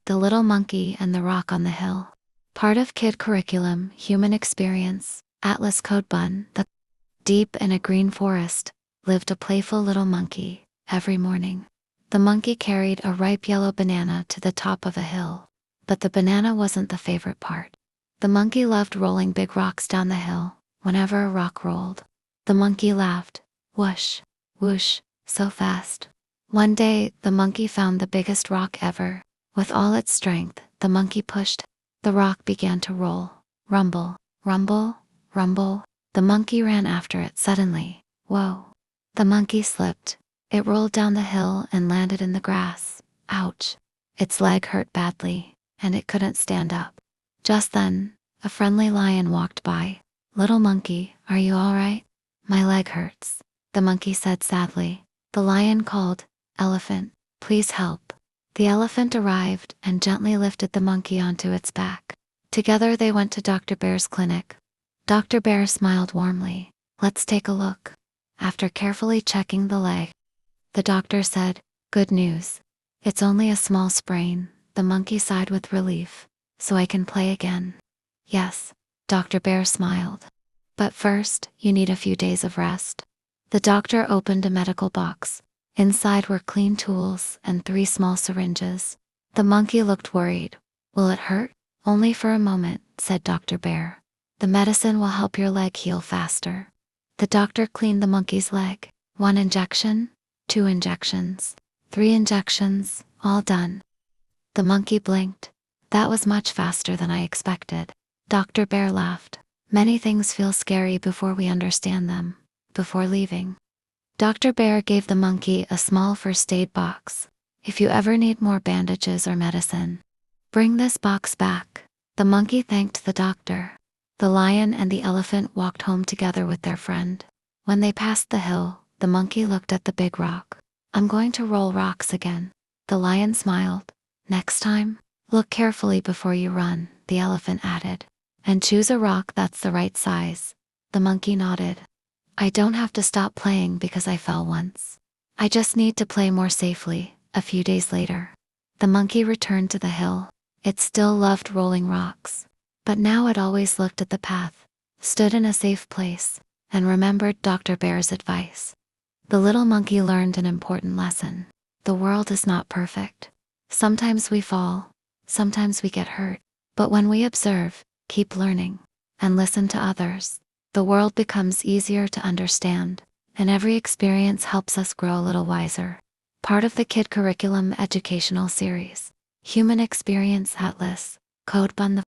The Little Monkey and the Rock on the Hill. Part of Kid Curriculum, Human Experience, Atlas Code Bun. Deep in a green forest lived a playful little monkey. Every morning, the monkey carried a ripe yellow banana to the top of a hill. But the banana wasn't the favorite part. The monkey loved rolling big rocks down the hill. Whenever a rock rolled, the monkey laughed. Whoosh, whoosh, so fast. One day, the monkey found the biggest rock ever. With all its strength, the monkey pushed. The rock began to roll. Rumble, rumble, rumble. The monkey ran after it suddenly. Whoa! The monkey slipped. It rolled down the hill and landed in the grass. Ouch! Its leg hurt badly, and it couldn't stand up. Just then, a friendly lion walked by. Little monkey, are you all right? My leg hurts, the monkey said sadly. The lion called, Elephant, please help. The elephant arrived and gently lifted the monkey onto its back. Together they went to Dr. Bear's clinic. Dr. Bear smiled warmly. Let's take a look. After carefully checking the leg, the doctor said, good news. It's only a small sprain. The monkey sighed with relief. So I can play again. Yes, Dr. Bear smiled. But first, you need a few days of rest. The doctor opened a medical box. Inside were clean tools and 3 small syringes. The monkey looked worried. Will it hurt? Only for a moment, said Dr. Bear. The medicine will help your leg heal faster. The doctor cleaned the monkey's leg. 1 injection, 2 injections, 3 injections, all done. The monkey blinked. That was much faster than I expected. Dr. Bear laughed. Many things feel scary before we understand them. Before leaving, Dr. Bear gave the monkey a small first aid box. If you ever need more bandages or medicine, bring this box back. The monkey thanked the doctor. The lion and the elephant walked home together with their friend. When they passed the hill, the monkey looked at the big rock. I'm going to roll rocks again. The lion smiled. Next time, look carefully before you run, the elephant added. And choose a rock that's the right size. The monkey nodded. I don't have to stop playing because I fell once. I just need to play more safely. A few days later, the monkey returned to the hill. It still loved rolling rocks. But now it always looked at the path, stood in a safe place, and remembered Dr. Bear's advice. The little monkey learned an important lesson. The world is not perfect. Sometimes we fall, sometimes we get hurt. But when we observe, keep learning, and listen to others, the world becomes easier to understand, and every experience helps us grow a little wiser. Part of the Kid Curriculum educational series, Human Experience Atlas, Code Bun.